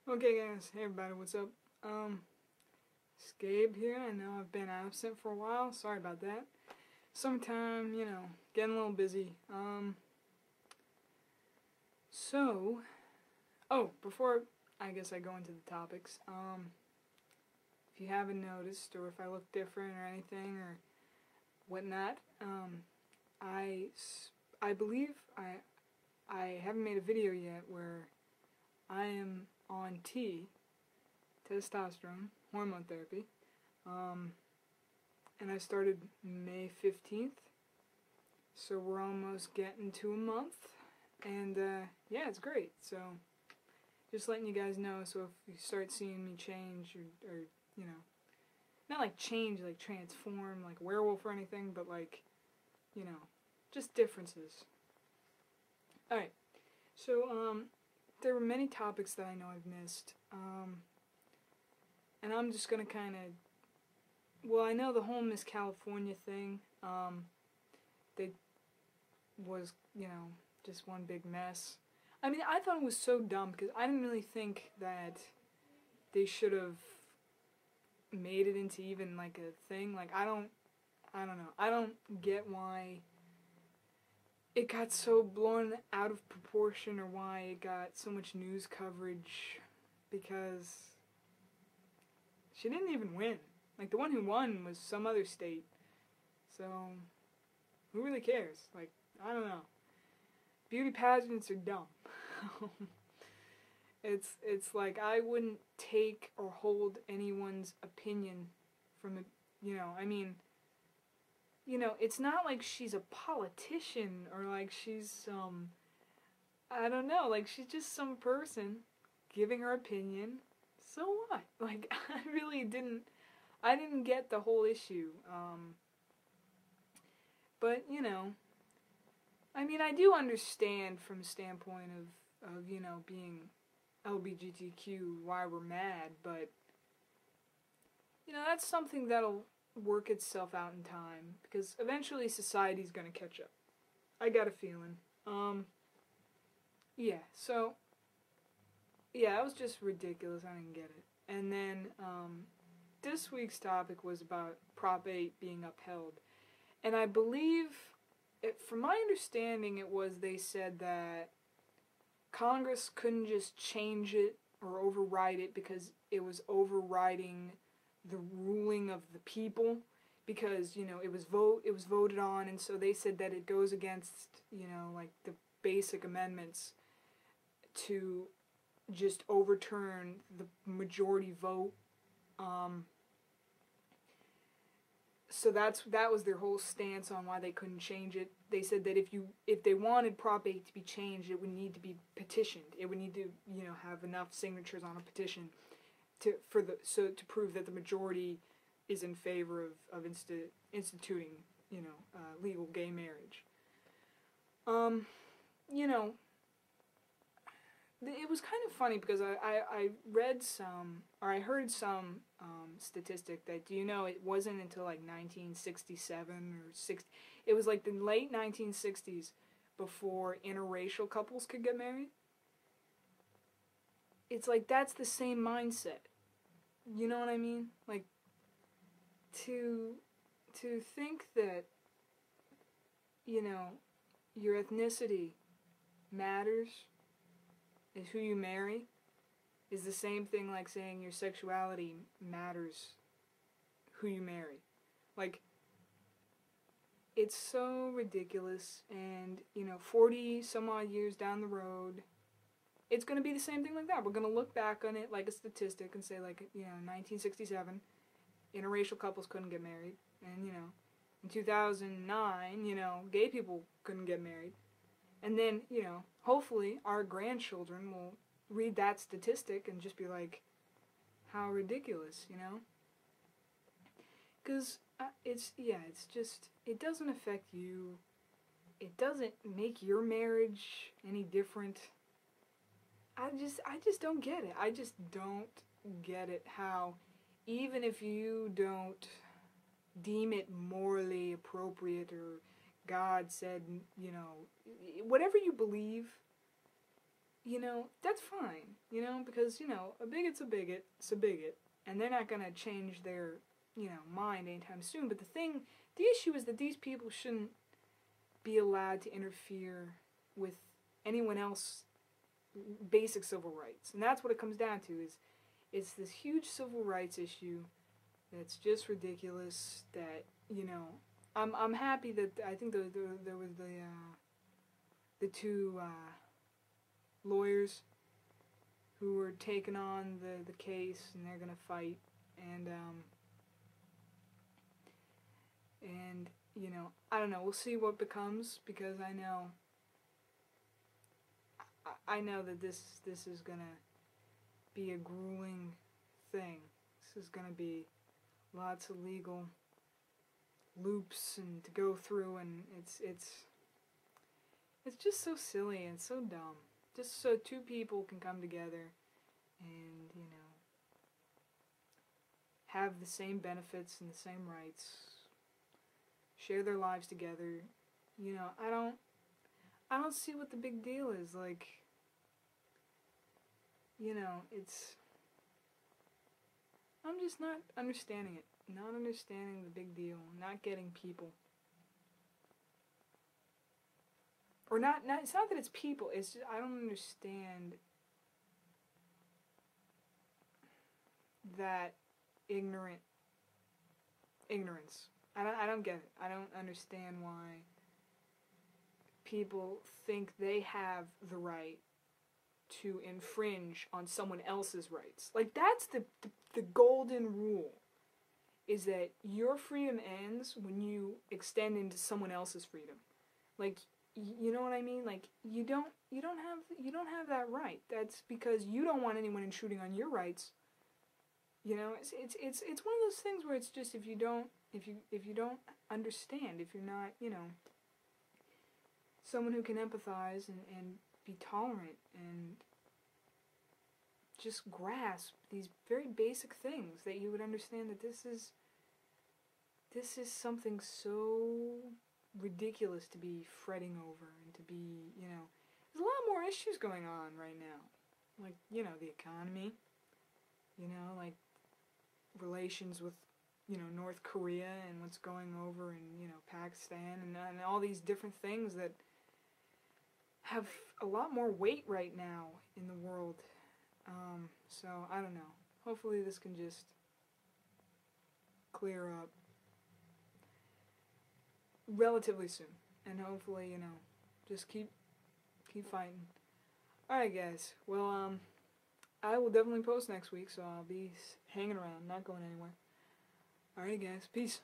Okay guys, hey everybody, what's up? It's Gabe here. I know I've been absent for a while, sorry about that. Sometime, getting a little busy. Before I guess I go into the topics, if you haven't noticed, or if I look different or anything or whatnot, I believe I haven't made a video yet where I am on testosterone, hormone therapy, and I started May 15th, so we're almost getting to a month, and yeah, it's great. So just letting you guys know, so if you start seeing me change, or not like change, like transform, like werewolf or anything, but like, just differences. Alright, so there were many topics that I know I've missed, and I'm just gonna kind of, well, I know the whole Miss California thing, they was, just one big mess. I mean, I thought it was so dumb, because I didn't really think that they should have made it into even, like, a thing. Like, I don't know. I don't get why it got so blown out of proportion, or why it got so much news coverage, because she didn't even win. Like, the one who won was some other state. So, who really cares? Like, I don't know. Beauty pageants are dumb. It's like, I wouldn't take or hold anyone's opinion from it, I mean, it's not like she's a politician, or like she's some, I don't know, like she's just some person giving her opinion. So what? Like, I didn't get the whole issue. But, I mean, I do understand from a standpoint of being LGBTQ, why we're mad, but, that's something that'll work itself out in time, because eventually society's gonna catch up. I got a feeling. Yeah, so, yeah, that was just ridiculous. I didn't get it. And then, this week's topic was about Prop 8 being upheld. And I believe, from my understanding, it was, they said that Congress couldn't just change it or override it because it was overriding the ruling of the people, because, it was voted on, and so they said that it goes against, like the basic amendments to just overturn the majority vote. So that was their whole stance on why they couldn't change it. They said that if they wanted Prop 8 to be changed, it would need to be petitioned. It would need to, have enough signatures on a petition to prove that the majority is in favor of instituting, legal gay marriage. It was kind of funny, because I read some, or I heard some statistic that, it wasn't until like 1967 or 60, it was like the late 1960s before interracial couples could get married. It's like, that's the same mindset. You know what I mean? Like, to think that, your ethnicity matters, is who you marry, is the same thing like saying your sexuality matters, who you marry. Like, it's so ridiculous, and, 40 some odd years down the road, it's going to be the same thing like that. We're going to look back on it like a statistic and say, like, 1967, interracial couples couldn't get married, and, in 2009, gay people couldn't get married. And then, hopefully our grandchildren will read that statistic and just be like, how ridiculous, Because it's just, it doesn't affect you. It doesn't make your marriage any different. I just don't get it. I just don't get it, how, even if you don't deem it morally appropriate, or God said, whatever you believe, you know, that's fine, you know, because, you know, a bigot's a bigot, it's a bigot, and they're not gonna change their, you know, mind anytime soon. But the issue is that these people shouldn't be allowed to interfere with anyone else's basic civil rights. And that's what it comes down to, is it's this huge civil rights issue that's just ridiculous, that, you know, I'm happy that, I think there was the two lawyers who were taking on the case, and they're gonna fight, and you know, I don't know, we'll see what becomes, because I know that this is gonna be a grueling thing. This is gonna be lots of legal loops and to go through, and it's just so silly and so dumb. Just so two people can come together and, you know, have the same benefits and the same rights, share their lives together. You know, I don't see what the big deal is. Like, you know, I'm just not understanding it. Not understanding the big deal. Not getting people. Or not, it's not that it's people, it's just, I don't understand that ignorance. I don't get it. I don't understand why people think they have the right to infringe on someone else's rights. Like, that's the golden rule, is that your freedom ends when you extend into someone else's freedom. Like, you know what I mean? Like, you don't have that right. That's because you don't want anyone intruding on your rights. You know, it's one of those things where it's just, if you don't understand, if you're not, you know, someone who can empathize and be tolerant and just grasp these very basic things, that you would understand that this is something so ridiculous to be fretting over, and to be, you know, there's a lot more issues going on right now, like, you know, the economy, you know, like relations with, you know, North Korea and what's going over in, you know, Pakistan, and all these different things that have a lot more weight right now in the world. So I don't know, hopefully this can just clear up relatively soon, and hopefully, you know, just keep fighting. Alright, guys, well, I will definitely post next week, so I'll be hanging around, not going anywhere. Alright, guys, peace.